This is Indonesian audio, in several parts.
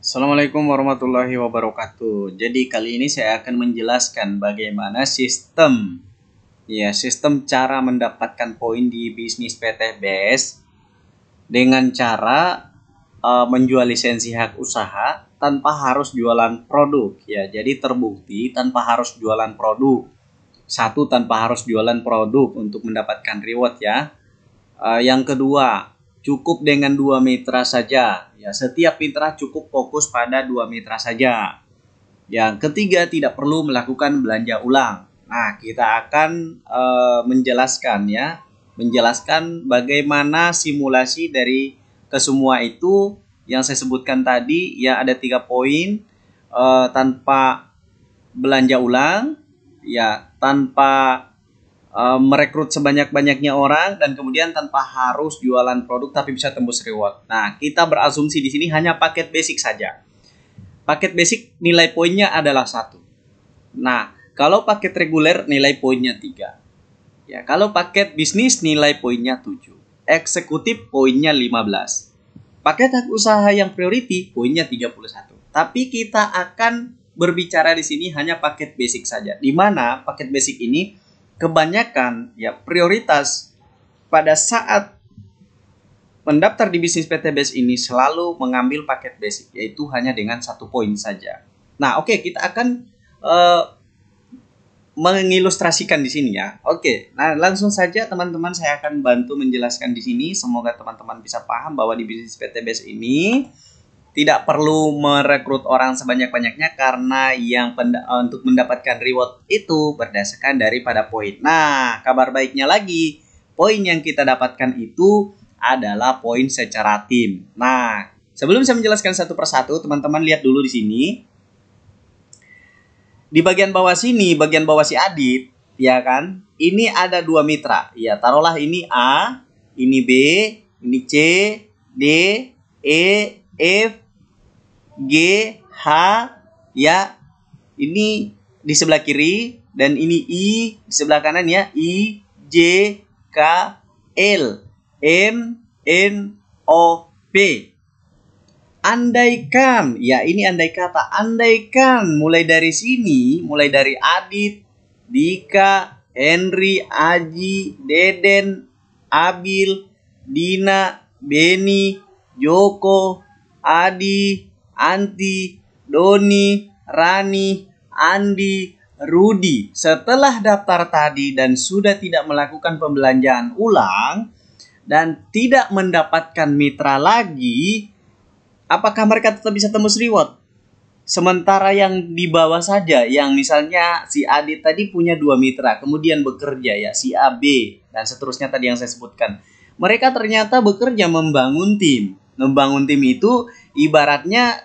Assalamualaikum warahmatullahi wabarakatuh. Jadi kali ini saya akan menjelaskan bagaimana sistem cara mendapatkan poin di bisnis PTBS dengan cara menjual lisensi hak usaha tanpa harus jualan produk. Ya, jadi terbukti tanpa harus jualan produk. Satu, tanpa harus jualan produk untuk mendapatkan reward ya. Yang kedua, cukup dengan 2 mitra saja. Ya, setiap mitra cukup fokus pada 2 mitra saja. Yang ketiga, tidak perlu melakukan belanja ulang. Nah, kita akan menjelaskan bagaimana simulasi dari kesemua itu yang saya sebutkan tadi. Ya, ada 3 poin, tanpa belanja ulang, ya, tanpa merekrut sebanyak-banyaknya orang, dan kemudian tanpa harus jualan produk tapi bisa tembus reward. Nah, kita berasumsi di sini hanya paket basic saja. Paket basic nilai poinnya adalah 1. Nah, kalau paket reguler nilai poinnya 3. Ya, kalau paket bisnis nilai poinnya 7. Eksekutif poinnya 15. Paket hak usaha yang priority poinnya 31. Tapi kita akan berbicara di sini hanya paket basic saja. Di mana paket basic ini kebanyakan ya prioritas pada saat mendaftar di bisnis PTBS ini selalu mengambil paket basic, yaitu hanya dengan 1 poin saja. Nah, oke, kita akan mengilustrasikan di sini ya. Oke, nah langsung saja teman-teman, saya akan bantu menjelaskan di sini. Semoga teman-teman bisa paham bahwa di bisnis PTBS ini tidak perlu merekrut orang sebanyak-banyaknya karena untuk mendapatkan reward itu berdasarkan daripada poin. Nah, kabar baiknya lagi, poin yang kita dapatkan itu adalah poin secara tim. Nah, sebelum saya menjelaskan satu persatu, teman-teman lihat dulu di sini. Di bagian bawah sini, bagian bawah si Adit, ya kan? Ini ada 2 mitra. Ya, taruhlah ini A, ini B, ini C, D, E, F, G, H, ya, ini di sebelah kiri, dan ini I di sebelah kanan ya, I, J, K, L, M, N, O, P. Andaikan, ya ini andai kata, andaikan mulai dari sini, mulai dari Adit, Dika, Henry, Aji, Deden, Abil, Dina, Beni, Joko, Adi, Anti, Doni, Rani, Andi, Rudi setelah daftar tadi dan sudah tidak melakukan pembelanjaan ulang dan tidak mendapatkan mitra lagi, apakah mereka tetap bisa tembus reward? Sementara yang di bawah saja, yang misalnya si Adit tadi punya 2 mitra, kemudian bekerja ya, si A, B, dan seterusnya tadi yang saya sebutkan. Mereka ternyata bekerja membangun tim. Membangun tim itu ibaratnya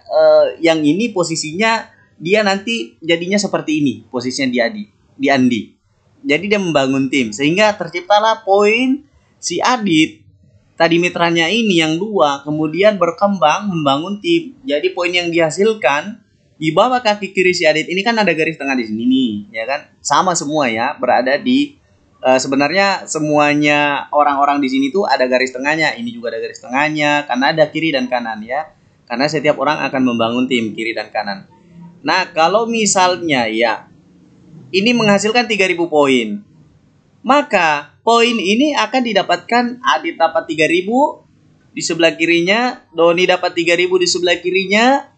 yang ini posisinya dia nanti jadinya seperti ini, posisinya di Andi. Jadi dia membangun tim sehingga terciptalah poin si Adit tadi mitranya ini yang 2 kemudian berkembang membangun tim. Jadi poin yang dihasilkan di bawah kaki kiri si Adit ini kan ada garis tengah di sini nih, ya kan? Sama semua ya, berada di sebenarnya semuanya orang-orang di sini tuh ada garis tengahnya. Ini juga ada garis tengahnya karena ada kiri dan kanan ya. Karena setiap orang akan membangun tim kiri dan kanan. Nah, kalau misalnya ya ini menghasilkan 3000 poin, maka poin ini akan didapatkan Adit dapat 3000 di sebelah kirinya, Doni dapat 3000 di sebelah kirinya,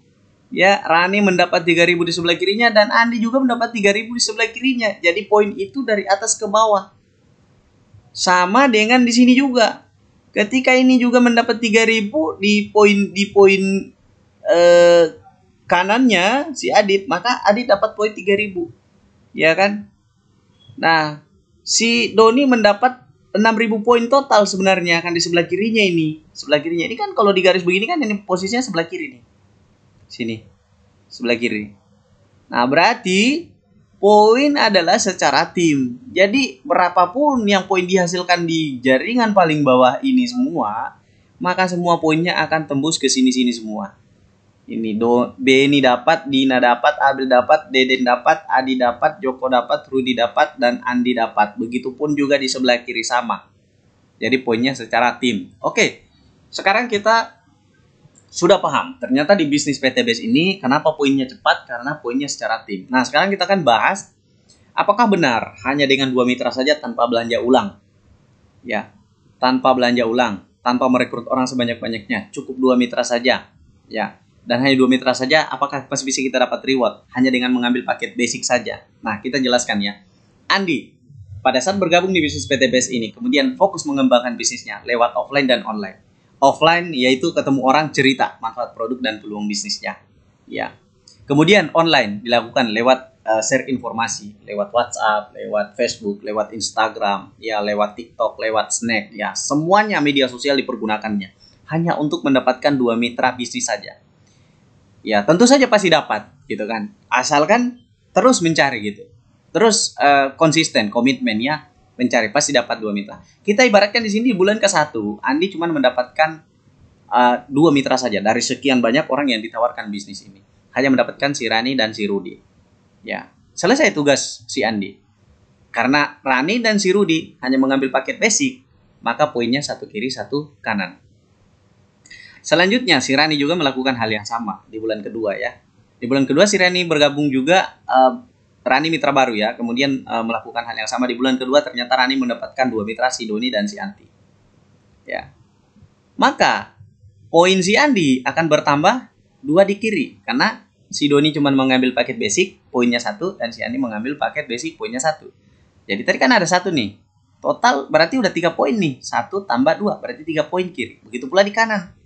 ya, Rani mendapat 3000 di sebelah kirinya, dan Andi juga mendapat 3000 di sebelah kirinya. Jadi poin itu dari atas ke bawah. Sama dengan di sini juga. Ketika ini juga mendapat 3000 di poin kanannya si Adit, maka Adit dapat poin 3000. Ya kan? Nah, si Doni mendapat 6000 poin total sebenarnya kan di sebelah kirinya ini. Sebelah kirinya ini kan kalau di garis begini kan ini posisinya sebelah kiri nih. Sini. Sebelah kiri. Nah, berarti poin adalah secara tim. Jadi berapapun yang poin dihasilkan di jaringan paling bawah ini semua, maka semua poinnya akan tembus ke sini-sini semua. Ini Beni dapat, Dina dapat, Abil dapat, Deden dapat, Adi dapat, Joko dapat, Rudi dapat, dan Andi dapat. Begitupun juga di sebelah kiri sama. Jadi poinnya secara tim. Oke, sekarang kita Sudah paham, ternyata di bisnis PTBS ini kenapa poinnya cepat? Karena poinnya secara tim. Nah, sekarang kita akan bahas apakah benar hanya dengan 2 mitra saja tanpa belanja ulang? Ya, tanpa belanja ulang, tanpa merekrut orang sebanyak-banyaknya, cukup 2 mitra saja. Ya, dan hanya 2 mitra saja, apakah masih bisa kita dapat reward hanya dengan mengambil paket basic saja? Nah, kita jelaskan ya. Andi, pada saat bergabung di bisnis PTBS ini, kemudian fokus mengembangkan bisnisnya lewat offline dan online. Offline yaitu ketemu orang, cerita manfaat produk dan peluang bisnisnya. Ya. Kemudian online dilakukan lewat share informasi, lewat WhatsApp, lewat Facebook, lewat Instagram, ya lewat TikTok, lewat Snack, ya semuanya media sosial dipergunakannya hanya untuk mendapatkan 2 mitra bisnis saja. Ya tentu saja pasti dapat, gitu kan? Asalkan terus mencari gitu, terus konsisten, komitmen ya. Mencari pasti dapat 2 mitra. Kita ibaratkan di sini di bulan ke-1, Andi cuma mendapatkan 2 mitra saja dari sekian banyak orang yang ditawarkan bisnis ini. Hanya mendapatkan si Rani dan si Rudi. Ya, selesai tugas si Andi. Karena Rani dan si Rudi hanya mengambil paket basic, maka poinnya 1 kiri 1 kanan. Selanjutnya si Rani juga melakukan hal yang sama di bulan kedua ya. Di bulan kedua si Rani bergabung juga Rani mitra baru ya, kemudian melakukan hal yang sama di bulan kedua. Ternyata Rani mendapatkan 2 mitra, si Doni dan si Anti. Ya, maka poin si Andi akan bertambah 2 di kiri karena si Doni cuma mengambil paket basic, poinnya 1, dan si Andi mengambil paket basic, poinnya 1. Jadi tadi kan ada 1 nih, total berarti udah 3 poin nih, 1 tambah 2 berarti 3 poin kiri. Begitu pula di kanan,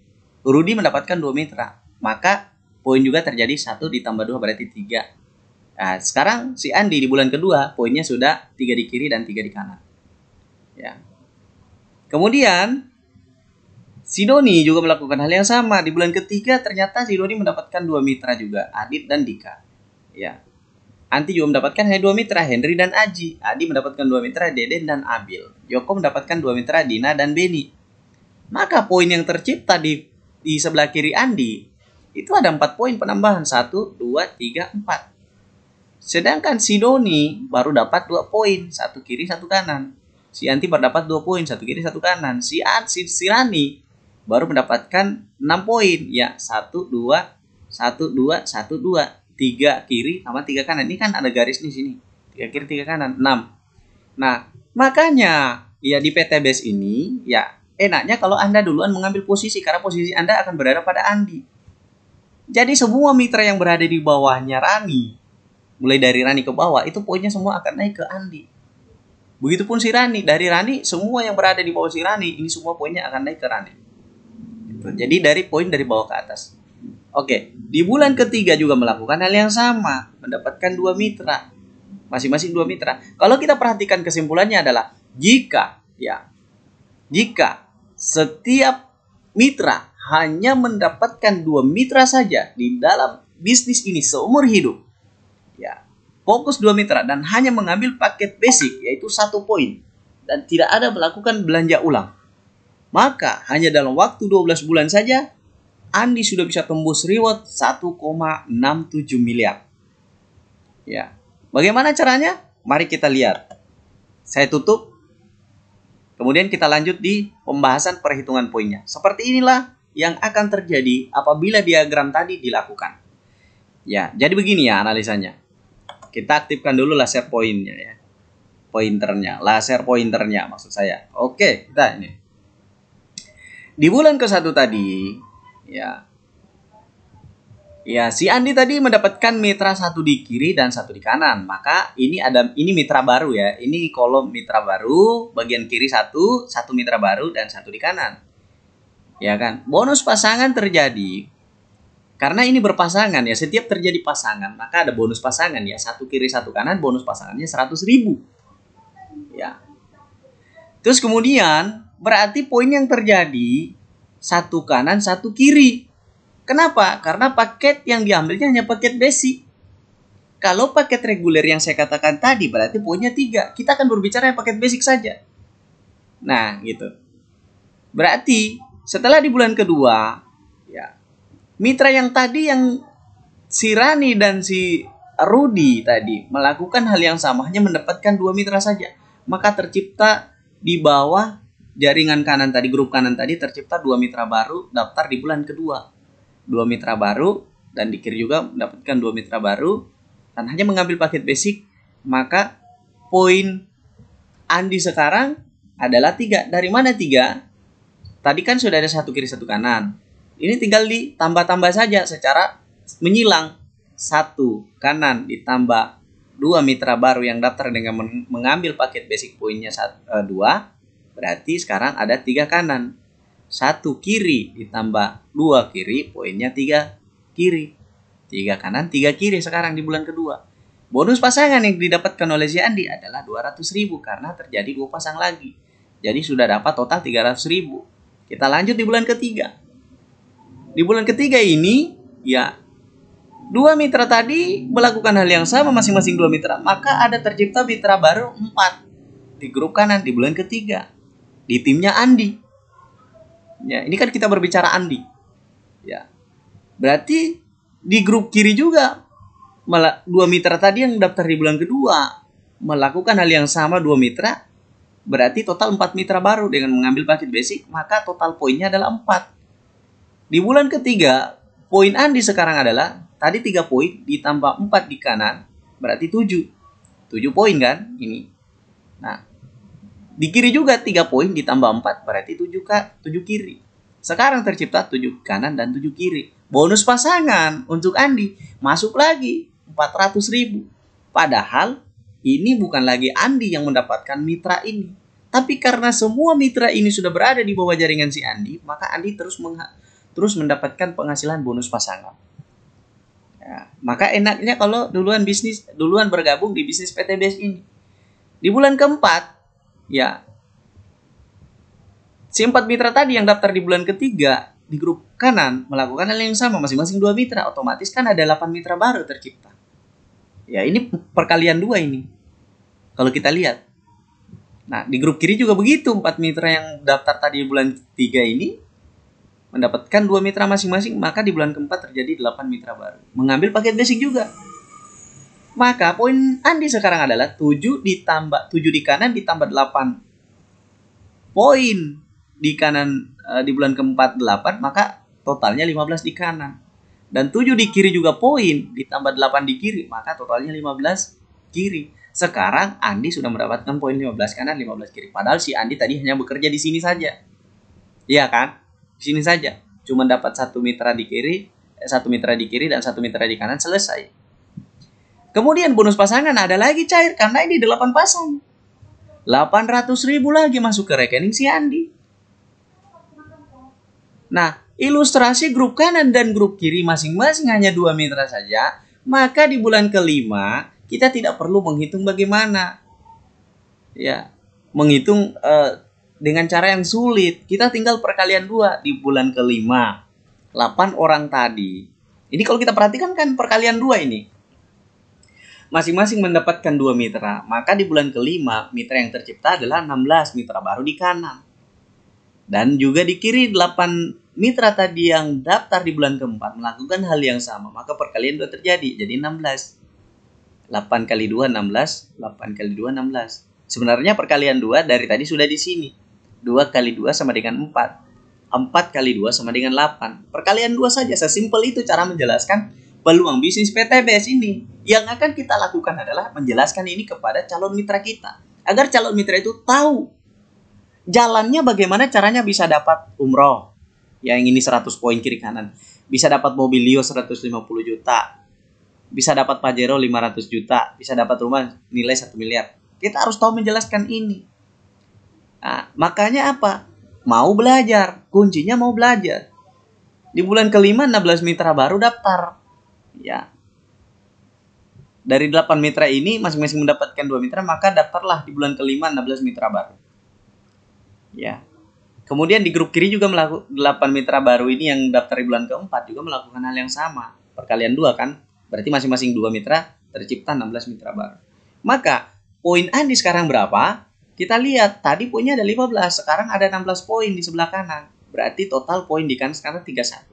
Rudi mendapatkan 2 mitra, maka poin juga terjadi 1 ditambah 2 berarti 3. Nah, sekarang si Andi di bulan kedua poinnya sudah 3 di kiri dan 3 di kanan. Ya. Kemudian si Doni juga melakukan hal yang sama. Di bulan ketiga ternyata si Doni mendapatkan 2 mitra juga, Adit dan Dika. Ya. Anti juga mendapatkan hanya 2 mitra, Henry dan Aji. Adi mendapatkan 2 mitra, Deden dan Abil. Yoko mendapatkan 2 mitra, Dina dan Beni. Maka poin yang tercipta di sebelah kiri Andi itu ada 4 poin penambahan, 1, 2, 3, 4. Sedangkan si Doni baru dapat 2 poin, 1 kiri 1 kanan. Si Anti baru dapat 2 poin, 1 kiri 1 kanan. Si Rani baru mendapatkan 6 poin, ya 1, 2, 1, 2, 1, 2, 3 kiri sama 3 kanan. Ini kan ada garis di sini, 3 kiri 3 kanan, 6. Nah makanya ya di PTBS ini ya enaknya kalau Anda duluan mengambil posisi, karena posisi Anda akan berada pada Andi. Jadi semua mitra yang berada di bawahnya Rani, mulai dari Rani ke bawah, itu poinnya semua akan naik ke Andi. Begitupun si Rani, dari Rani semua yang berada di bawah si Rani, ini semua poinnya akan naik ke Rani. Jadi dari poin dari bawah ke atas. Oke, di bulan ketiga juga melakukan hal yang sama, mendapatkan 2 mitra, masing-masing 2 mitra. Kalau kita perhatikan kesimpulannya adalah jika setiap mitra hanya mendapatkan 2 mitra saja di dalam bisnis ini seumur hidup, ya, fokus 2 mitra dan hanya mengambil paket basic yaitu 1 poin dan tidak ada melakukan belanja ulang, maka hanya dalam waktu 12 bulan saja Andi sudah bisa tembus reward 1,67 miliar. Ya. Bagaimana caranya? Mari kita lihat. Saya tutup. Kemudian kita lanjut di pembahasan perhitungan poinnya. Seperti inilah yang akan terjadi apabila diagram tadi dilakukan. Ya, jadi begini ya analisanya. Kita aktifkan dulu laser poinnya ya. Laser pointernya maksud saya. Oke, kita ini. Di bulan ke-1 tadi, ya si Andi tadi mendapatkan mitra 1 di kiri dan 1 di kanan. Maka ini mitra baru ya. Ini kolom mitra baru, bagian kiri 1 mitra baru dan 1 di kanan. Ya kan? Bonus pasangan terjadi karena ini berpasangan ya. Setiap terjadi pasangan, maka ada bonus pasangan ya. 1 kiri 1 kanan, bonus pasangannya 100.000. Ya. Terus kemudian berarti poin yang terjadi 1 kanan 1 kiri. Kenapa? Karena paket yang diambilnya hanya paket basic. Kalau paket reguler yang saya katakan tadi berarti poinnya 3. Kita akan berbicara yang paket basic saja. Nah, gitu. Berarti setelah di bulan kedua, ya, mitra yang tadi yang si Rani dan si Rudi tadi melakukan hal yang sama, hanya mendapatkan 2 mitra saja. Maka tercipta di bawah jaringan kanan tadi, grup kanan tadi tercipta 2 mitra baru daftar di bulan kedua. 2 mitra baru, dan di kiri juga mendapatkan 2 mitra baru, dan hanya mengambil paket basic, maka poin Andi sekarang adalah 3. Dari mana 3? Tadi kan sudah ada 1 kiri 1 kanan. Ini tinggal ditambah-tambah saja secara menyilang. 1 kanan ditambah 2 mitra baru yang daftar dengan mengambil paket basic poinnya 2, berarti sekarang ada 3 kanan. 1 kiri ditambah 2 kiri, poinnya 3 kiri. 3 kanan, 3 kiri sekarang di bulan kedua. Bonus pasangan yang didapatkan oleh si Andi adalah 200.000 karena terjadi 2 pasang lagi. Jadi sudah dapat total 300.000. Kita lanjut di bulan ketiga. Di bulan ketiga ini, ya, 2 mitra tadi melakukan hal yang sama masing-masing 2 mitra. Maka ada tercipta mitra baru 4 di grup kanan di bulan ketiga. Di timnya Andi. Ya, ini kan kita berbicara Andi. Ya. Berarti di grup kiri juga 2 mitra tadi yang daftar di bulan kedua melakukan hal yang sama 2 mitra. Berarti total 4 mitra baru dengan mengambil paket basic, maka total poinnya adalah 4. Di bulan ketiga, poin Andi sekarang adalah tadi 3 poin ditambah 4 di kanan, berarti 7. 7 poin kan ini. Nah, di kiri juga 3 poin ditambah 4 berarti 7 kiri. Sekarang tercipta 7 kanan dan 7 kiri. Bonus pasangan untuk Andi masuk lagi 400.000. Padahal ini bukan lagi Andi yang mendapatkan mitra ini. Tapi karena semua mitra ini sudah berada di bawah jaringan si Andi, maka Andi terus mendapatkan penghasilan bonus pasangan. Ya, maka enaknya kalau duluan bergabung di bisnis PTBS ini. Di bulan keempat, ya, si 4 mitra tadi yang daftar di bulan ketiga di grup kanan melakukan hal yang sama masing-masing 2 mitra, otomatis kan ada 8 mitra baru tercipta. Ya, ini perkalian 2 ini. Kalau kita lihat. Nah, di grup kiri juga begitu. 4 mitra yang daftar tadi di bulan 3 ini mendapatkan 2 mitra masing-masing. Maka di bulan keempat terjadi 8 mitra baru. Mengambil paket basic juga. Maka poin Andi sekarang adalah 7 di kanan ditambah 8 poin di kanan di bulan keempat 8. Maka totalnya 15 di kanan. Dan 7 di kiri juga poin ditambah 8 di kiri. Maka totalnya 15 kiri. Sekarang Andi sudah mendapatkan poin 15 kanan, 15 kiri. Padahal si Andi tadi hanya bekerja di sini saja. Iya kan? Di sini saja. Cuma dapat 1 mitra di kiri, 1 mitra di kiri dan 1 mitra di kanan, selesai. Kemudian bonus pasangan ada lagi cair karena ini 8 pasang. 800.000 lagi masuk ke rekening si Andi. Nah, ilustrasi grup kanan dan grup kiri masing-masing hanya 2 mitra saja. Maka di bulan kelima kita tidak perlu menghitung bagaimana, ya, menghitung dengan cara yang sulit. Kita tinggal perkalian 2 di bulan kelima. 8 orang tadi. Ini kalau kita perhatikan kan perkalian 2 ini. Masing-masing mendapatkan 2 mitra. Maka di bulan kelima mitra yang tercipta adalah 16 mitra baru di kanan. Dan juga di kiri 8 mitra tadi yang daftar di bulan keempat melakukan hal yang sama. Maka perkalian 2 terjadi. Jadi 16. 8 kali 2, 16. 8 kali 2, 16. Sebenarnya perkalian 2 dari tadi sudah di sini. 2 kali 2 sama dengan 4. 4 kali 2 sama dengan 8. Perkalian 2 saja. Sesimpel itu cara menjelaskan peluang bisnis PTBS ini. Yang akan kita lakukan adalah menjelaskan ini kepada calon mitra kita. Agar calon mitra itu tahu jalannya bagaimana caranya bisa dapat umroh. Yang ini 100 poin kiri kanan. Bisa dapat mobil Lio 150 juta. Bisa dapat Pajero 500 juta. Bisa dapat rumah nilai 1 miliar. Kita harus tahu menjelaskan ini. Nah, makanya apa? Mau belajar. Kuncinya mau belajar. Di bulan kelima 16 mitra baru daftar. Ya. Dari 8 mitra ini masing-masing mendapatkan 2 mitra. Maka daftarlah di bulan kelima 16 mitra baru. Ya. Kemudian di grup kiri juga melakukan 8 mitra baru ini yang daftar di bulan keempat juga melakukan hal yang sama. Perkalian 2 kan? Berarti masing-masing 2 mitra tercipta 16 mitra baru. Maka poin Andi sekarang berapa? Kita lihat tadi poinnya ada 15, sekarang ada 16 poin di sebelah kanan. Berarti total poin di kanan sekarang 31.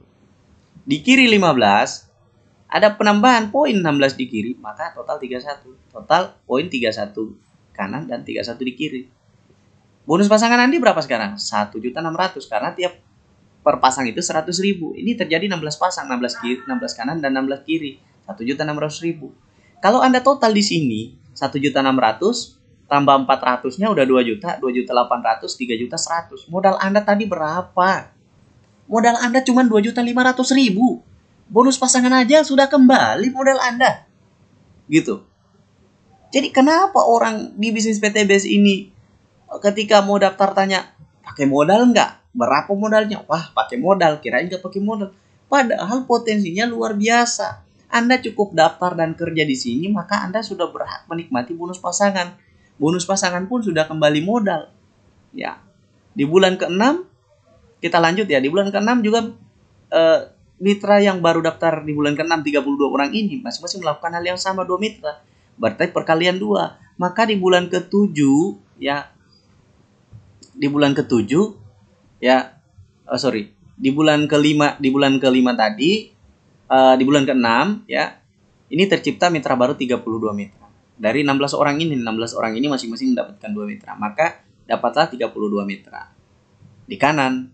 Di kiri 15, ada penambahan poin 16 di kiri, maka total 31. Total poin 31 kanan dan 31 di kiri. Bonus pasangan Andi berapa sekarang? 1.600.000 karena tiap per pasang itu 100.000. Ini terjadi 16 pasang, 16 kiri, 16 kanan dan 16 kiri. 1.600.000. Kalau Anda total di sini 1.600.000 tambah 400-nya udah 2 juta, 2.800.000, 3.100.000. Modal Anda tadi berapa? Modal Anda cuma 2.500.000. Bonus pasangan aja sudah kembali modal Anda. Gitu. Jadi kenapa orang di bisnis PTBS ini ketika mau daftar tanya, pakai modal nggak? Berapa modalnya? Wah, pakai modal. Kirain nggak pakai modal. Padahal potensinya luar biasa. Anda cukup daftar dan kerja di sini, maka Anda sudah berhak menikmati bonus pasangan. Bonus pasangan pun sudah kembali modal. Ya, di bulan ke-6 kita lanjut ya. Di bulan ke-6 juga mitra yang baru daftar di bulan ke-6 32 orang ini masing-masing melakukan hal yang sama, 2 mitra. Berarti perkalian 2. Maka di bulan ke-7 ya, di bulan ke-7 ya, di bulan ke-5 tadi, di bulan ke-6 ya, ini tercipta mitra baru 32 mitra. Dari 16 orang ini masing-masing mendapatkan 2 mitra. Maka dapatlah 32 mitra. Di kanan.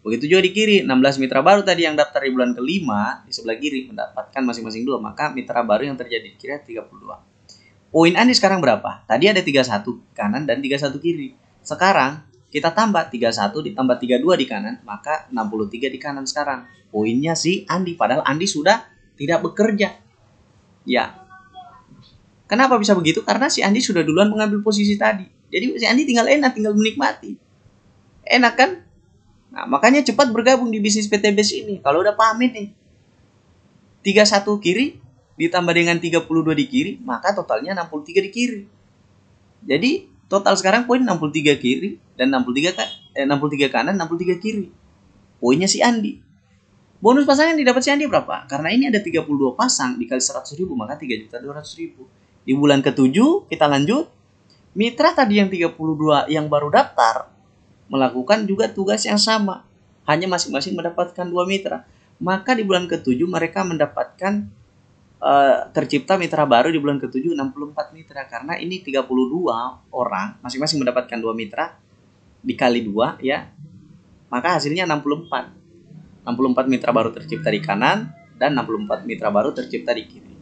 Begitu juga di kiri, 16 mitra baru tadi yang daftar di bulan ke-5 di sebelah kiri mendapatkan masing-masing 2. Maka mitra baru yang terjadi di kiri 32. Poin Andi sekarang berapa? Tadi ada 31 kanan dan 31 kiri. Sekarang kita tambah 31 ditambah 32 di kanan, maka 63 di kanan sekarang. Poinnya si Andi, padahal Andi sudah tidak bekerja. Ya. Kenapa bisa begitu? Karena si Andi sudah duluan mengambil posisi tadi. Jadi si Andi tinggal enak, tinggal menikmati. Enak kan? Nah, makanya cepat bergabung di bisnis PTBS ini. Kalau udah paham ini, 31 kiri ditambah dengan 32 di kiri, maka totalnya 63 di kiri. Jadi total sekarang poin 63 kiri dan 63 kanan, 63 kiri. Poinnya si Andi. Bonus pasangan yang didapat si Andi berapa? Karena ini ada 32 pasang dikali 100.000, maka 3.200.000. Di bulan ke-7 kita lanjut. Mitra tadi yang 32 yang baru daftar melakukan juga tugas yang sama. Hanya masing-masing mendapatkan 2 mitra. Maka di bulan ke-7 mereka mendapatkan tercipta mitra baru di bulan ke-7 64 mitra. Karena ini 32 orang masing-masing mendapatkan 2 mitra dikali 2 ya. Maka hasilnya 64. 64 mitra baru tercipta di kanan dan 64 mitra baru tercipta di kiri.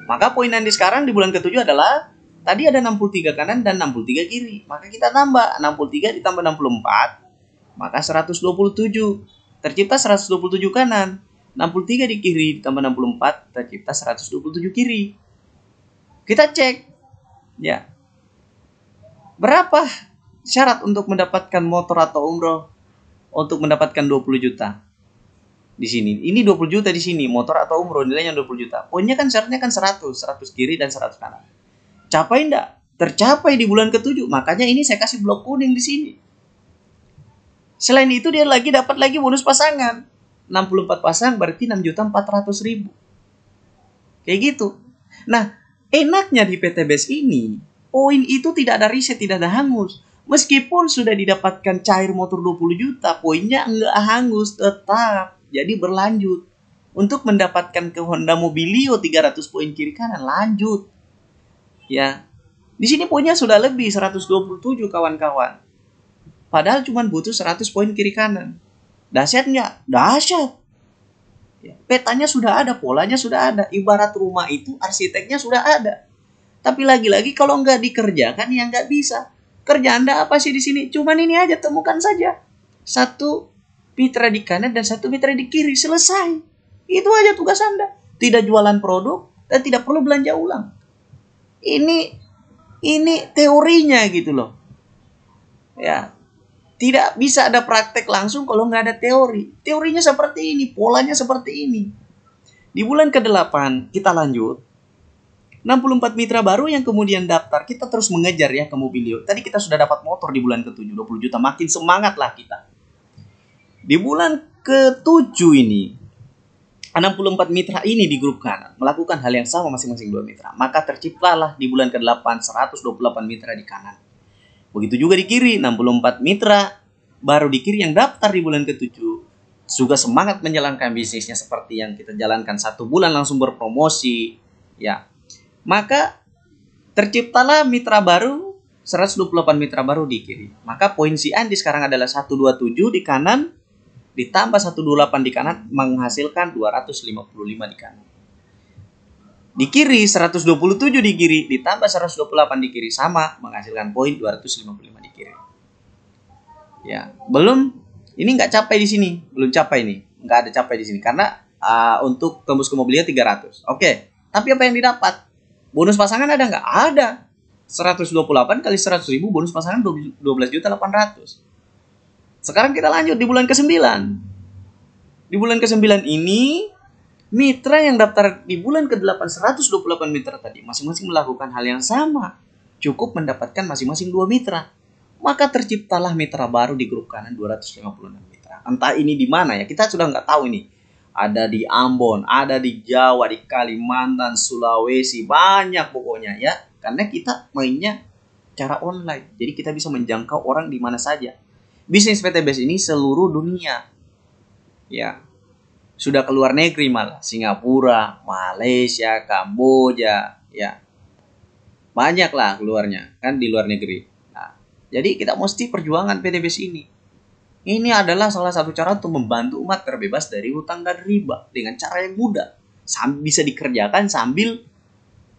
Maka poin Andi sekarang di bulan ke-7 adalah tadi ada 63 kanan dan 63 kiri. Maka kita tambah 63 ditambah 64, maka 127. Tercipta 127 kanan. 63 di kiri ditambah 64 tercipta 127 kiri. Kita cek. Ya. Berapa syarat untuk mendapatkan motor atau umroh untuk mendapatkan 20 juta? Di sini. Ini 20 juta di sini, motor atau umroh nilainya 20 juta. Poinnya kan syaratnya kan 100 kiri dan 100 kanan. Capai enggak? Tercapai di bulan ke-7. Makanya ini saya kasih blok kuning di sini. Selain itu dia dapat lagi bonus pasangan. 64 pasang berarti 6.400.000. Kayak gitu. Nah, enaknya di PTBS ini, poin itu tidak ada riset, tidak ada hangus. Meskipun sudah didapatkan cair motor 20 juta, poinnya enggak hangus, tetap. Jadi berlanjut. Untuk mendapatkan ke Honda Mobilio 300 poin kiri kanan, lanjut. Ya. Di sini poinnya sudah lebih 127 kawan-kawan. Padahal cuma butuh 100 poin kiri kanan. Dahsyat nggak? Dahsyat. Ya, petanya sudah ada, polanya sudah ada. Ibarat rumah itu arsiteknya sudah ada. Tapi lagi-lagi kalau nggak dikerjakan ya nggak bisa. Kerja Anda apa sih di sini? Cuman ini aja, temukan saja. 1 mitra di kanan dan 1 mitra di kiri, selesai. Itu aja tugas Anda. Tidak jualan produk dan tidak perlu belanja ulang. Ini teorinya gitu loh. Ya. Tidak bisa ada praktek langsung kalau nggak ada teori. Teorinya seperti ini, polanya seperti ini. Di bulan ke-8 kita lanjut. 64 mitra baru yang kemudian daftar. Kita terus mengejar ya ke Mobilio. Tadi kita sudah dapat motor di bulan ke-7, 20 juta. Makin semangat lah kita. Di bulan ke-7 ini, 64 mitra ini di grup kanan melakukan hal yang sama masing-masing 2 mitra. Maka terciptalah di bulan ke-8 128 mitra di kanan. Begitu juga di kiri, 64 mitra baru di kiri yang daftar di bulan ke-7 juga semangat menjalankan bisnisnya seperti yang kita jalankan 1 bulan langsung berpromosi. Ya, maka terciptalah mitra baru 128 mitra baru di kiri. Maka poin si Andi sekarang adalah 127 di kanan ditambah 128 di kanan menghasilkan 255 di kanan. Di kiri 127 di kiri ditambah 128 di kiri sama menghasilkan poin 255 di kiri. Ya, belum ini nggak capai di sini, belum capai nih. Nggak ada capai di sini karena untuk tembus ke mobilnya 300. Oke, tapi apa yang didapat? Bonus pasangan ada nggak? Ada. 128 kali 100.000 bonus pasangan 12.800.000. Sekarang kita lanjut di bulan ke-9. Di bulan ke-9 ini mitra yang daftar di bulan ke-8 128 mitra tadi masing-masing melakukan hal yang sama. Cukup mendapatkan masing-masing 2 mitra. Maka terciptalah mitra baru di grup kanan 256 mitra. Entah ini di mana ya, kita sudah nggak tahu ini. Ada di Ambon, ada di Jawa, di Kalimantan, Sulawesi, banyak pokoknya ya. Karena kita mainnya cara online. Jadi kita bisa menjangkau orang di mana saja. Bisnis PTBS ini seluruh dunia. Ya. Sudah ke luar negeri malah, Singapura, Malaysia, Kamboja, ya. Banyak lah keluarnya, kan di luar negeri. Nah, jadi kita mesti perjuangan PTBS ini. Ini adalah salah satu cara untuk membantu umat terbebas dari hutang dan riba dengan cara yang mudah. Bisa dikerjakan sambil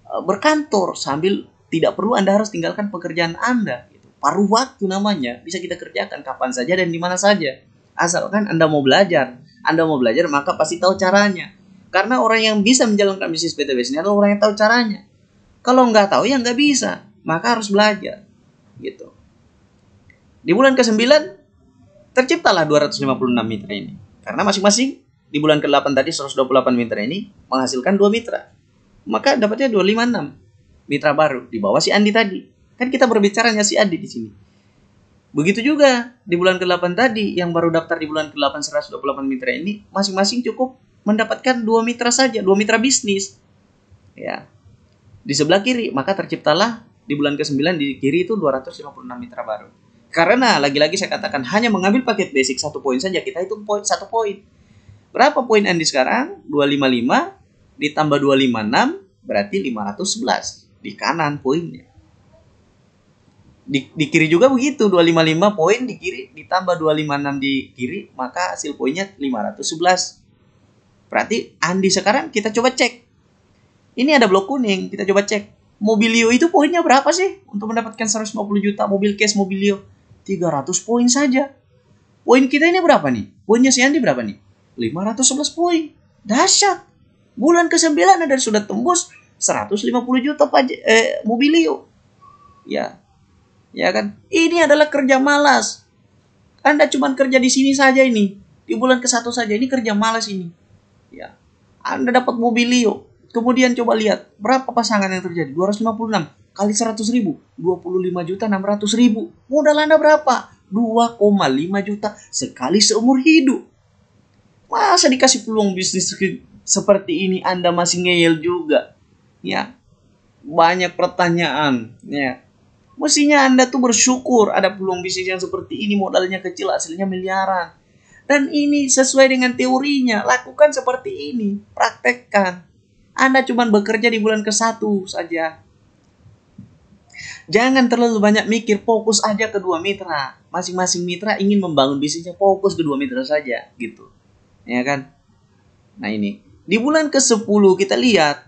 berkantor, sambil tidak perlu Anda harus tinggalkan pekerjaan Anda. Gitu. Paruh waktu namanya, bisa kita kerjakan kapan saja dan di mana saja. Asalkan Anda mau belajar. Anda mau belajar maka pasti tahu caranya. Karena orang yang bisa menjalankan bisnis PTBS ini adalah orang yang tahu caranya. Kalau nggak tahu ya nggak bisa. Maka harus belajar. Gitu. Di bulan ke-9 terciptalah 256 mitra ini. Karena masing-masing di bulan ke-8 tadi 128 mitra ini menghasilkan 2 mitra. Maka dapatnya 256 mitra baru di bawah si Andi tadi. Kan kita berbicaranya si Andi di sini. Begitu juga di bulan ke-8 tadi yang baru daftar di bulan ke-8 128 mitra ini masing-masing cukup mendapatkan 2 mitra saja, 2 mitra bisnis. Ya. Di sebelah kiri maka terciptalah di bulan ke-9 di kiri itu 256 mitra baru. Karena lagi-lagi saya katakan hanya mengambil paket basic 1 poin saja kita hitung 1 poin. Berapa poin Andi sekarang? 255 ditambah 256 berarti 511 di kanan poinnya. Di kiri juga begitu, 255 poin di kiri ditambah 256 di kiri, maka hasil poinnya 511. Berarti Andi sekarang kita coba cek. Ini ada blok kuning, kita coba cek. Mobilio itu poinnya berapa sih untuk mendapatkan 150 juta mobil cash Mobilio? 300 poin saja. Poin kita ini berapa nih? Poinnya si Andi berapa nih? 511 poin. Dahsyat. Bulan ke-9 ada sudah tembus 150 juta Mobilio. Ya. Ya kan? Ini adalah kerja malas. Anda cuma kerja di sini saja ini. Di bulan ke-1 saja ini kerja malas ini. Ya. Anda dapat Mobilio. Kemudian coba lihat berapa pasangan yang terjadi. 256 kali 100.000, 25.600.000. Modal Anda berapa? 2,5 juta sekali seumur hidup. Masa dikasih peluang bisnis seperti ini Anda masih ngeyel juga? Ya. Banyak pertanyaan, ya. Mestinya Anda tuh bersyukur ada peluang bisnis yang seperti ini, modalnya kecil, hasilnya miliaran. Dan ini sesuai dengan teorinya, lakukan seperti ini, praktekkan. Anda cuma bekerja di bulan ke-1 saja. Jangan terlalu banyak mikir, fokus aja ke 2 mitra. Masing-masing mitra ingin membangun bisnisnya, fokus ke 2 mitra saja, gitu. Ya kan? Nah ini, di bulan ke-10 kita lihat,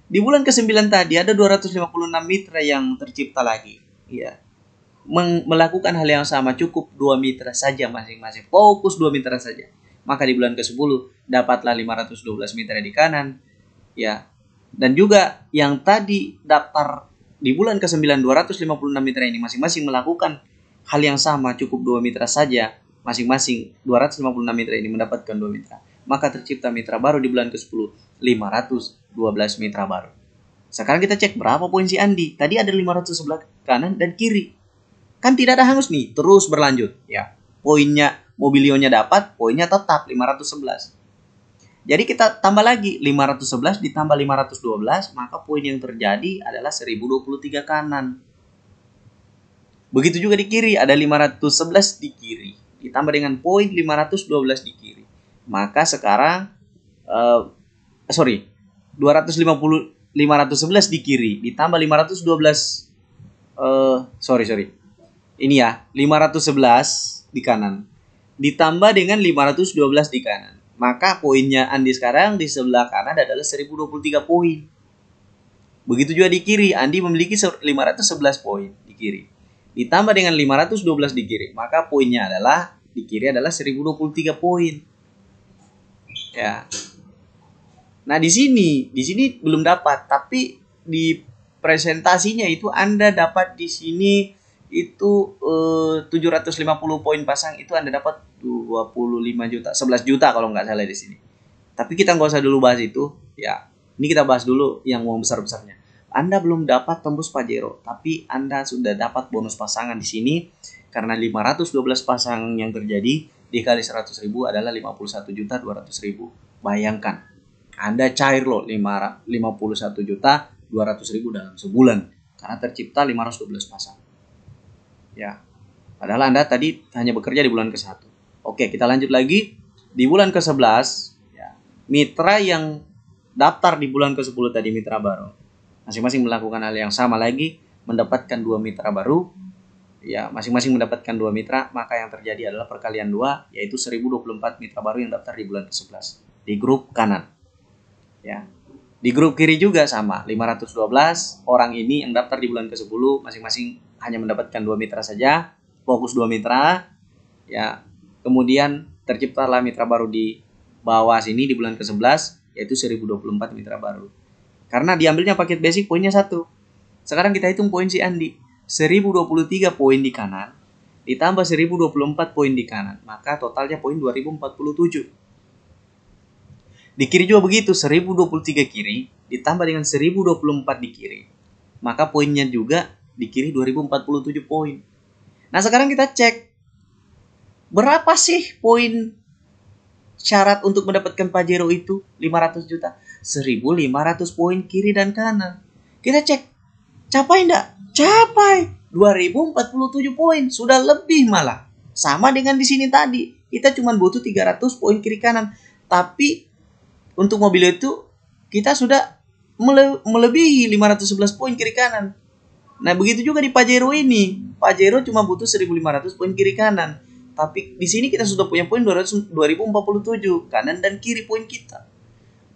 di bulan ke-9 tadi ada 256 mitra yang tercipta lagi. Ya, melakukan hal yang sama, cukup 2 mitra saja masing-masing, fokus 2 mitra saja. Maka di bulan ke-10 dapatlah 512 mitra di kanan, ya. Dan juga yang tadi daftar di bulan ke-9 256 mitra ini masing-masing melakukan hal yang sama, cukup 2 mitra saja, masing-masing 256 mitra ini mendapatkan 2 mitra. Maka tercipta mitra baru di bulan ke-10, 512 mitra baru. Sekarang kita cek berapa poin si Andi. Tadi ada 500 sebelah kanan dan kiri. Kan tidak ada hangus nih, terus berlanjut. Ya, poinnya, Mobilionya dapat, poinnya tetap 511. Jadi kita tambah lagi, 511 ditambah 512, maka poin yang terjadi adalah 1023 kanan. Begitu juga di kiri, ada 511 di kiri. Ditambah dengan poin 512 di kiri. Maka sekarang, 511 di kiri ditambah 512 ini ya 511 di kanan ditambah dengan 512 di kanan. Maka poinnya Andi sekarang di sebelah kanan adalah 1023 poin. Begitu juga di kiri, Andi memiliki 511 poin di kiri. Ditambah dengan 512 di kiri, maka poinnya adalah di kiri adalah 1023 poin. Ya. Nah, di sini belum dapat, tapi di presentasinya itu Anda dapat di sini itu 750 poin pasang itu Anda dapat 25 juta, 11 juta kalau nggak salah di sini. Tapi kita nggak usah dulu bahas itu, ya. Ini kita bahas dulu yang uang besar-besarnya. Anda belum dapat tembus Pajero, tapi Anda sudah dapat bonus pasangan di sini karena 512 pasang yang terjadi dikali 100.000 adalah 51.200.000. Bayangkan, Anda cair loh 51.200.000 dalam sebulan karena tercipta 512 pasang. Ya. Padahal Anda tadi hanya bekerja di bulan ke-1. Oke, kita lanjut lagi. Di bulan ke-11, ya, mitra yang daftar di bulan ke-10 tadi mitra baru. Masing-masing melakukan hal yang sama lagi, mendapatkan 2 mitra baru. Ya, masing-masing mendapatkan 2 mitra, maka yang terjadi adalah perkalian 2, yaitu 1024 mitra baru yang daftar di bulan ke-11 di grup kanan. Ya. Di grup kiri juga sama, 512 orang ini yang daftar di bulan ke-10 masing-masing hanya mendapatkan 2 mitra saja, fokus 2 mitra. Ya. Kemudian terciptalah mitra baru di bawah sini di bulan ke-11 yaitu 1024 mitra baru. Karena diambilnya paket basic poinnya 1. Sekarang kita hitung poin si Andi. 1023 poin di kanan ditambah 1024 poin di kanan, maka totalnya poin 2047. Di kiri juga begitu, 1023 kiri ditambah dengan 1024 di kiri, maka poinnya juga di kiri 2047 poin. Nah, sekarang kita cek berapa sih poin syarat untuk mendapatkan Pajero itu 500 juta. 1.500 poin kiri dan kanan. Kita cek, capai enggak? Capai 2047 poin, sudah lebih malah. Sama dengan di sini tadi, kita cuma butuh 300 poin kiri kanan. Tapi untuk mobil itu kita sudah melebihi 511 poin kiri kanan. Nah, begitu juga di Pajero ini. Pajero cuma butuh 1.500 poin kiri kanan. Tapi di sini kita sudah punya poin 2047 kanan dan kiri poin kita.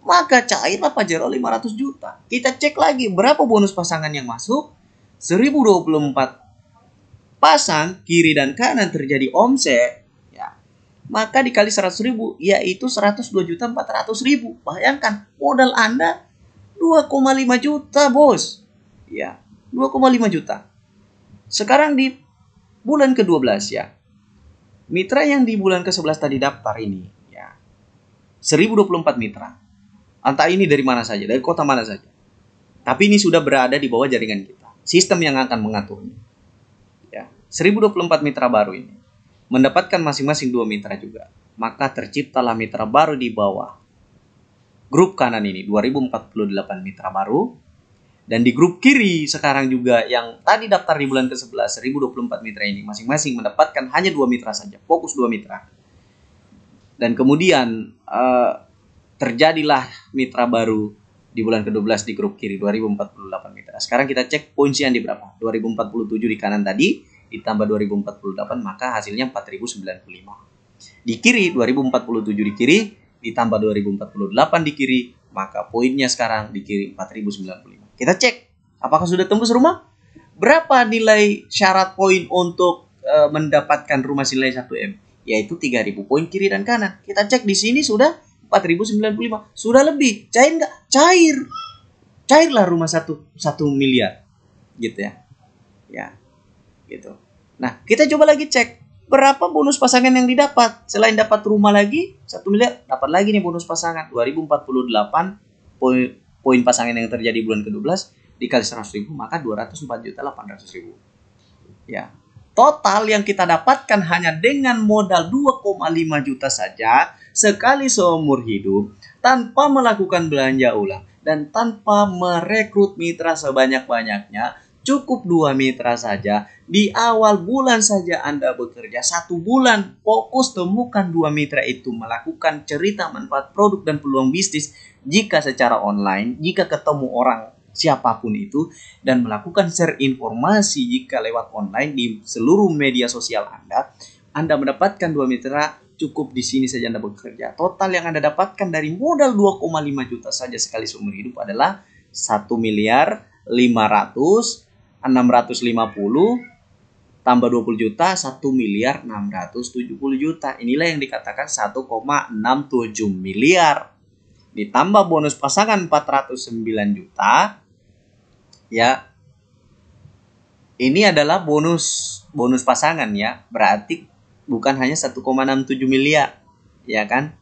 Maka cairlah Pajero 500 juta. Kita cek lagi berapa bonus pasangan yang masuk. 1024 pasang kiri dan kanan terjadi omset. Ya. Maka dikali 100.000 yaitu 102.400.000. Bayangkan modal Anda 2,5 juta, bos. Ya, 2,5 juta. Sekarang di bulan ke-12 ya. Mitra yang di bulan ke-11 tadi daftar ini ya. 1024 mitra. Entah ini dari mana saja, dari kota mana saja. Tapi ini sudah berada di bawah jaringan kita. Sistem yang akan mengaturnya. Ya, 1024 mitra baru ini mendapatkan masing-masing 2 mitra juga. Maka terciptalah mitra baru di bawah grup kanan ini 2048 mitra baru. Dan di grup kiri sekarang juga yang tadi daftar di bulan ke-11 1024 mitra ini masing-masing mendapatkan hanya 2 mitra saja, fokus 2 mitra. Dan kemudian terjadilah mitra baru di bulan ke-12 di grup kiri 2048 mitra. Sekarang kita cek poin si Andi berapa? 2047 di kanan tadi ditambah 2048 maka hasilnya 4095. Di kiri 2047 di kiri ditambah 2048 di kiri maka poinnya sekarang di kiri 4095. Kita cek apakah sudah tembus rumah? Berapa nilai syarat poin untuk mendapatkan rumah senilai 1M? Yaitu 3.000 poin kiri dan kanan. Kita cek di sini sudah 4.095. Sudah lebih. Cair nggak? Cair. Cairlah rumah 1 miliar. Gitu ya. Ya. Gitu. Nah, kita coba lagi cek. Berapa bonus pasangan yang didapat? Selain dapat rumah lagi, 1 miliar. Dapat lagi nih bonus pasangan. 2048 poin pasangan yang terjadi bulan ke-12. Dikali 100.000, maka 204.800.000. Ya. Total yang kita dapatkan hanya dengan modal 2,5 juta saja sekali seumur hidup tanpa melakukan belanja ulang dan tanpa merekrut mitra sebanyak-banyaknya. Cukup 2 mitra saja. Di awal bulan saja Anda bekerja 1 bulan. Fokus temukan 2 mitra itu. Melakukan cerita manfaat produk dan peluang bisnis jika secara online. Jika ketemu orang siapapun itu. Dan melakukan share informasi jika lewat online di seluruh media sosial Anda. Anda mendapatkan 2 mitra, cukup di sini saja Anda bekerja. Total yang Anda dapatkan dari modal 2,5 juta saja sekali seumur hidup adalah 1.500.650 tambah 20 juta, 1.670 juta. Inilah yang dikatakan 1,67 miliar. Ditambah bonus pasangan 409 juta. Ya. Ini adalah bonus pasangan ya. Berarti bukan hanya 1,67 miliar. Ya kan?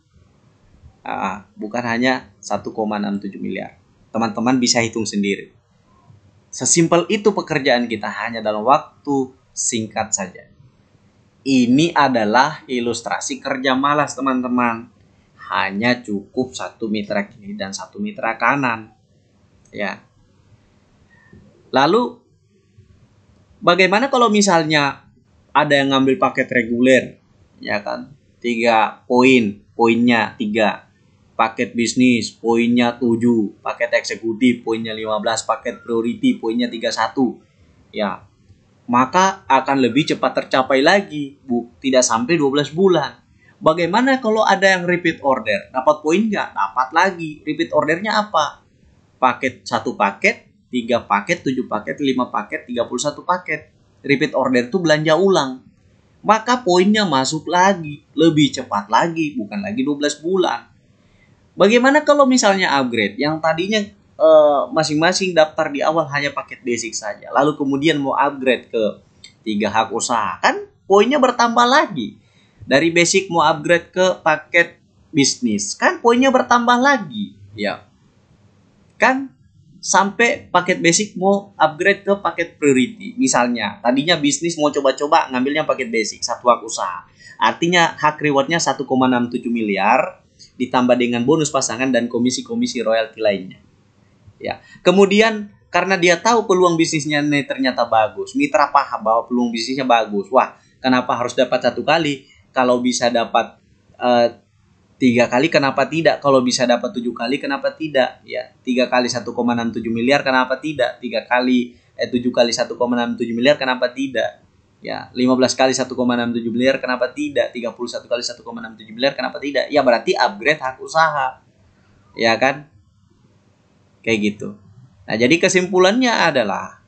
Bukan hanya 1,67 miliar. Teman-teman bisa hitung sendiri. Sesimpel itu pekerjaan kita, hanya dalam waktu singkat saja. Ini adalah ilustrasi kerja malas, teman-teman. Hanya cukup 1 mitra kiri dan 1 mitra kanan. Ya. Lalu bagaimana kalau misalnya ada yang ngambil paket reguler, ya kan? 3 poin, poinnya 3. Paket bisnis, poinnya 7. Paket eksekutif, poinnya 15. Paket priority, poinnya 31. Ya, maka akan lebih cepat tercapai lagi, tidak sampai 12 bulan. Bagaimana kalau ada yang repeat order? Dapat poin nggak? Dapat lagi. Repeat ordernya apa? Paket 1 paket, 3 paket, 7 paket, 5 paket, 31 paket. Repeat order itu belanja ulang. Maka poinnya masuk lagi, lebih cepat lagi, bukan lagi 12 bulan. Bagaimana kalau misalnya upgrade? Yang tadinya masing-masing daftar di awal hanya paket basic saja, lalu kemudian mau upgrade ke 3 hak usaha, kan poinnya bertambah lagi. Dari basic mau upgrade ke paket bisnis, kan poinnya bertambah lagi, ya kan? Sampai paket basic mau upgrade ke paket priority. Misalnya tadinya bisnis mau coba-coba ngambilnya paket basic 1 hak usaha, artinya hak rewardnya 1,67 miliar ditambah dengan bonus pasangan dan komisi-komisi royalti lainnya. Ya. Kemudian karena dia tahu peluang bisnisnya ini ternyata bagus, mitra paham bahwa peluang bisnisnya bagus. Wah, kenapa harus dapat 1 kali? Kalau bisa dapat 3 kali, kenapa tidak? Kalau bisa dapat 7 kali, kenapa tidak? Ya, 3 kali 1,67 miliar, kenapa tidak? 7 kali 1,67 miliar, kenapa tidak? Ya, 15 kali 1,67 miliar, kenapa tidak? 31 kali 1,67 miliar, kenapa tidak? Ya, berarti upgrade hak usaha. Ya kan? Kayak gitu. Nah, jadi kesimpulannya adalah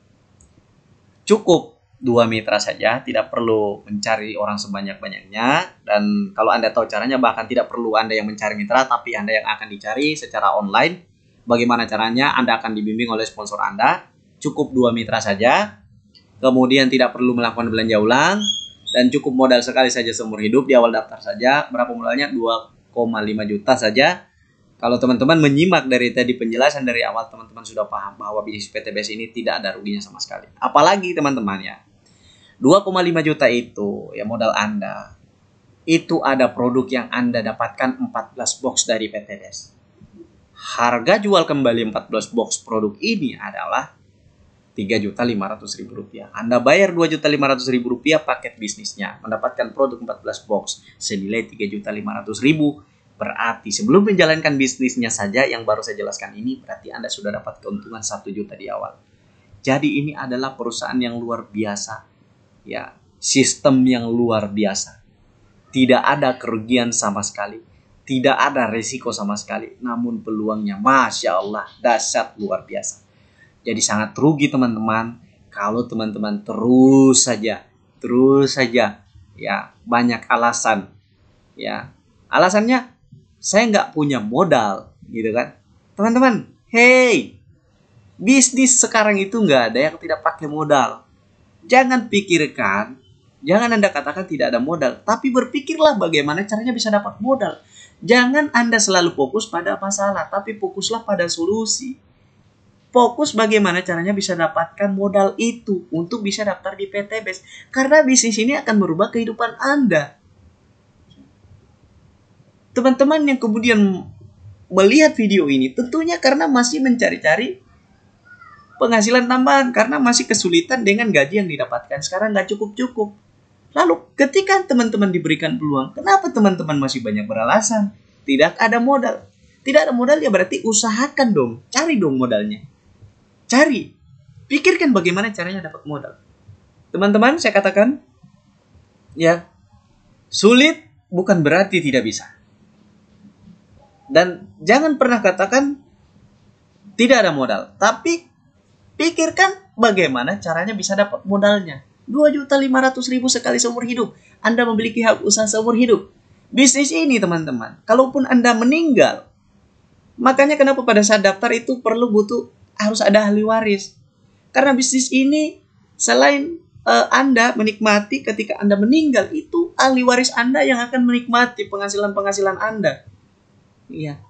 cukup 2 mitra saja, tidak perlu mencari orang sebanyak-banyaknya. Dan kalau Anda tahu caranya, bahkan tidak perlu Anda yang mencari mitra, tapi Anda yang akan dicari secara online. Bagaimana caranya? Anda akan dibimbing oleh sponsor Anda. Cukup 2 mitra saja. Kemudian tidak perlu melakukan belanja ulang. Dan cukup modal sekali saja seumur hidup, di awal daftar saja. Berapa modalnya? 2,5 juta saja. Kalau teman-teman menyimak dari tadi penjelasan dari awal, teman-teman sudah paham bahwa bisnis PTBS ini tidak ada ruginya sama sekali. Apalagi teman-teman ya, 2,5 juta itu ya modal Anda. Itu ada produk yang Anda dapatkan 14 box dari PTBS. Harga jual kembali 14 box produk ini adalah Rp3.500.000. Anda bayar Rp2.500.000 paket bisnisnya, mendapatkan produk 14 box senilai Rp3.500.000. Berarti sebelum menjalankan bisnisnya saja yang baru saya jelaskan ini, berarti Anda sudah dapat keuntungan 1 juta di awal. Jadi ini adalah perusahaan yang luar biasa. Ya, sistem yang luar biasa. Tidak ada kerugian sama sekali. Tidak ada resiko sama sekali. Namun peluangnya, Masya Allah, dahsyat luar biasa. Jadi sangat rugi teman-teman kalau teman-teman terus saja ya banyak alasan. Ya, alasannya saya nggak punya modal, gitu kan? Teman-teman, hey, bisnis sekarang itu nggak ada yang tidak pakai modal. Jangan pikirkan, jangan Anda katakan tidak ada modal, tapi berpikirlah bagaimana caranya bisa dapat modal. Jangan Anda selalu fokus pada masalah, tapi fokuslah pada solusi. Fokus bagaimana caranya bisa dapatkan modal itu untuk bisa daftar di PTBS. Karena bisnis ini akan merubah kehidupan Anda. Teman-teman yang kemudian melihat video ini tentunya karena masih mencari-cari penghasilan tambahan, karena masih kesulitan dengan gaji yang didapatkan sekarang nggak cukup-cukup. Lalu ketika teman-teman diberikan peluang, kenapa teman-teman masih banyak beralasan? Tidak ada modal. Tidak ada modal ya berarti usahakan dong, cari dong modalnya. Cari, pikirkan bagaimana caranya dapat modal. Teman-teman, saya katakan ya, Sulit bukan berarti tidak bisa. Dan jangan pernah katakan tidak ada modal. Tapi pikirkan bagaimana caranya bisa dapat modalnya. 2.500.000 sekali seumur hidup. Anda memiliki hak usaha seumur hidup. Bisnis ini teman-teman, kalaupun Anda meninggal, makanya kenapa pada saat daftar itu harus ada ahli waris. Karena bisnis ini selain Anda menikmati ketika Anda meninggal, itu ahli waris Anda yang akan menikmati penghasilan-penghasilan Anda. Iya.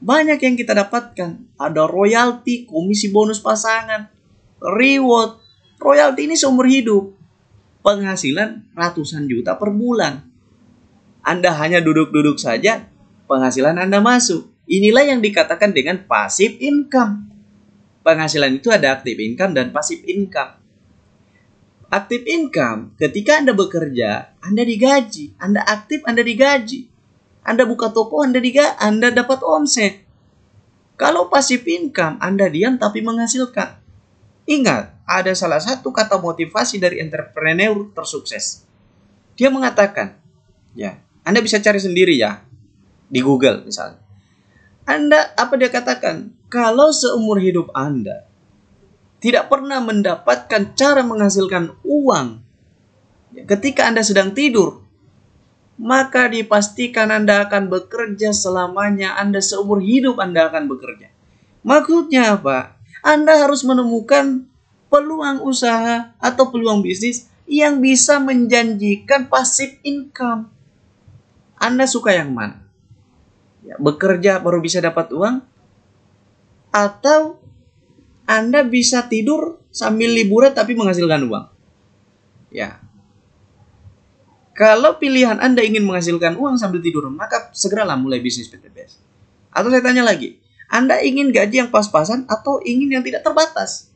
Banyak yang kita dapatkan. Ada royalti, komisi bonus pasangan, reward. Royalti ini seumur hidup. Penghasilan ratusan juta per bulan. Anda hanya duduk-duduk saja, penghasilan Anda masuk. Inilah yang dikatakan dengan passive income. Penghasilan itu ada active income dan passive income. Active income, ketika Anda bekerja, Anda digaji. Anda aktif, Anda digaji. Anda buka toko, Anda dapat omset. Kalau passive income, Anda diam tapi menghasilkan. Ingat, ada salah satu kata motivasi dari entrepreneur tersukses. Dia mengatakan, ya, Anda bisa cari sendiri ya, di Google misalnya. Dia katakan, kalau seumur hidup Anda tidak pernah mendapatkan cara menghasilkan uang ketika Anda sedang tidur, maka dipastikan Anda akan bekerja selamanya. Anda seumur hidup Anda akan bekerja. Maksudnya apa? Anda harus menemukan peluang usaha atau peluang bisnis yang bisa menjanjikan passive income. Anda suka yang mana? Ya, bekerja baru bisa dapat uang? Atau Anda bisa tidur sambil liburan tapi menghasilkan uang? Ya. Kalau pilihan Anda ingin menghasilkan uang sambil tidur, maka segeralah mulai bisnis PTBS. Atau saya tanya lagi, Anda ingin gaji yang pas-pasan atau ingin yang tidak terbatas?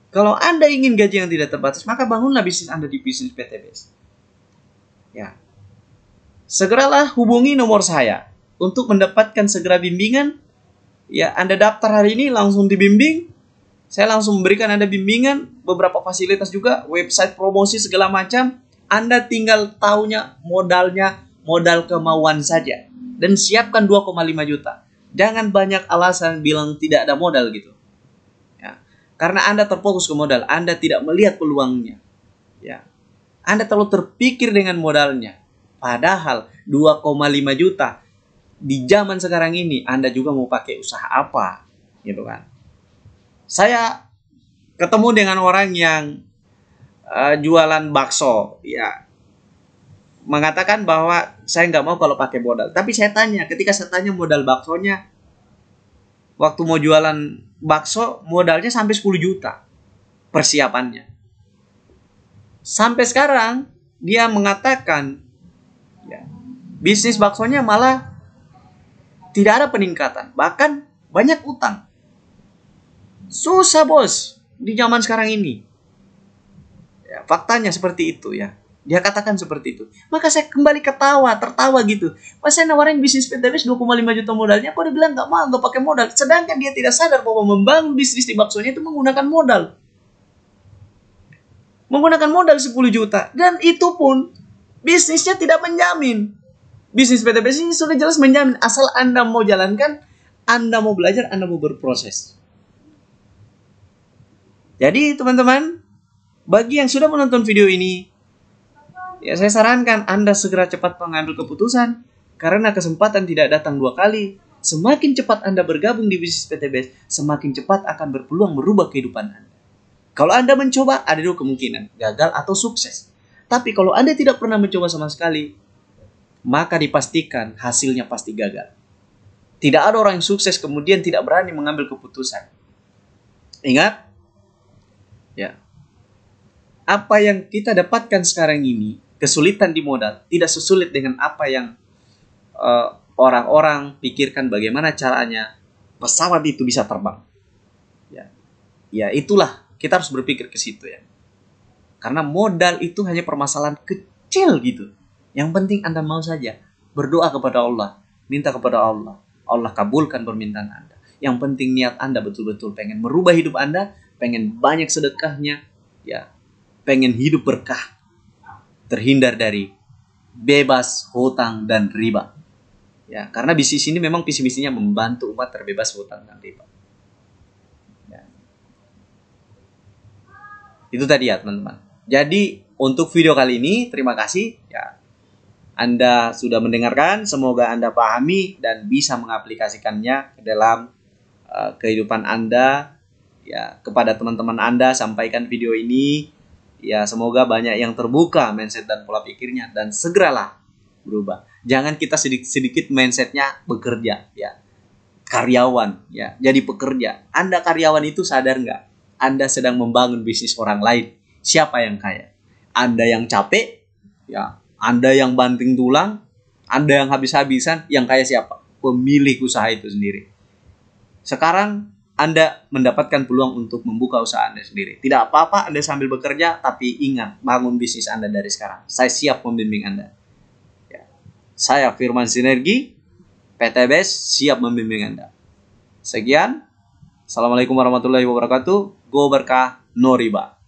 Kalau Anda ingin gaji yang tidak terbatas, maka bangunlah bisnis Anda di bisnis PTBS. Ya. Segeralah hubungi nomor saya untuk mendapatkan segera bimbingan. Ya, Anda daftar hari ini langsung dibimbing. Saya langsung memberikan Anda bimbingan, beberapa fasilitas juga, website promosi segala macam. Anda tinggal tahunya modal kemauan saja. Dan siapkan 2,5 juta. Jangan banyak alasan bilang tidak ada modal gitu. Ya. Karena Anda terfokus ke modal, Anda tidak melihat peluangnya. Ya. Anda terlalu terpikir dengan modalnya. Padahal 2,5 juta di zaman sekarang ini Anda juga mau pakai usaha apa? Gitu kan. Saya ketemu dengan orang yang jualan bakso, ya, mengatakan bahwa saya nggak mau kalau pakai modal. Tapi ketika saya tanya modal baksonya, waktu mau jualan bakso modalnya sampai 10 juta persiapannya. Sampai sekarang dia mengatakan, ya, bisnis baksonya malah tidak ada peningkatan, bahkan banyak utang. Susah bos di zaman sekarang ini. Ya, faktanya seperti itu ya. Dia katakan seperti itu. Maka saya kembali tertawa gitu. Pas saya nawarin bisnis PTBS 2,5 juta modalnya, kok dia bilang nggak pakai modal. Sedangkan dia tidak sadar bahwa membangun bisnis di baksonya itu menggunakan modal. Menggunakan modal 10 juta. Dan itu pun bisnisnya tidak menjamin. Bisnis PTBS ini sudah jelas menjamin. Asal Anda mau jalankan, Anda mau belajar, Anda mau berproses. Jadi teman-teman, bagi yang sudah menonton video ini, ya saya sarankan Anda segera cepat mengambil keputusan. Karena kesempatan tidak datang 2 kali. Semakin cepat Anda bergabung di bisnis PTBS, semakin cepat akan berpeluang merubah kehidupan Anda. Kalau Anda mencoba, ada 2 kemungkinan, gagal atau sukses. Tapi kalau Anda tidak pernah mencoba sama sekali, maka dipastikan hasilnya pasti gagal. Tidak ada orang yang sukses kemudian tidak berani mengambil keputusan. Ingat, ya, apa yang kita dapatkan sekarang ini, kesulitan di modal, tidak sesulit dengan apa yang orang-orang pikirkan bagaimana caranya pesawat itu bisa terbang. Ya, itulah, kita harus berpikir ke situ ya. Karena modal itu hanya permasalahan kecil gitu. Yang penting Anda mau saja berdoa kepada Allah, minta kepada Allah, Allah kabulkan permintaan Anda. Yang penting niat Anda betul-betul pengen merubah hidup Anda, pengen banyak sedekahnya, ya, pengen hidup berkah, terhindar dari bebas hutang dan riba. Ya, karena bisnis ini memang visi misinya membantu umat terbebas hutang dan riba. Ya. Itu tadi ya teman-teman. Jadi untuk video kali ini terima kasih ya. Anda sudah mendengarkan, semoga Anda pahami dan bisa mengaplikasikannya ke dalam kehidupan Anda. Ya, kepada teman-teman Anda sampaikan video ini. Ya, semoga banyak yang terbuka mindset dan pola pikirnya dan segeralah berubah. Jangan kita sedikit-sedikit mindsetnya bekerja ya. Karyawan ya, jadi pekerja. Anda karyawan itu sadar nggak? Anda sedang membangun bisnis orang lain. Siapa yang kaya? Anda yang capek ya, Anda yang banting tulang, Anda yang habis-habisan, yang kaya siapa? Pemilik usaha itu sendiri. Sekarang Anda mendapatkan peluang untuk membuka usaha Anda sendiri. Tidak apa-apa Anda sambil bekerja, tapi ingat, bangun bisnis Anda dari sekarang. Saya siap membimbing Anda. Ya. Saya Firman Sinergi, PTBS, siap membimbing Anda. Sekian. Assalamualaikum warahmatullahi wabarakatuh. Go berkah, no riba.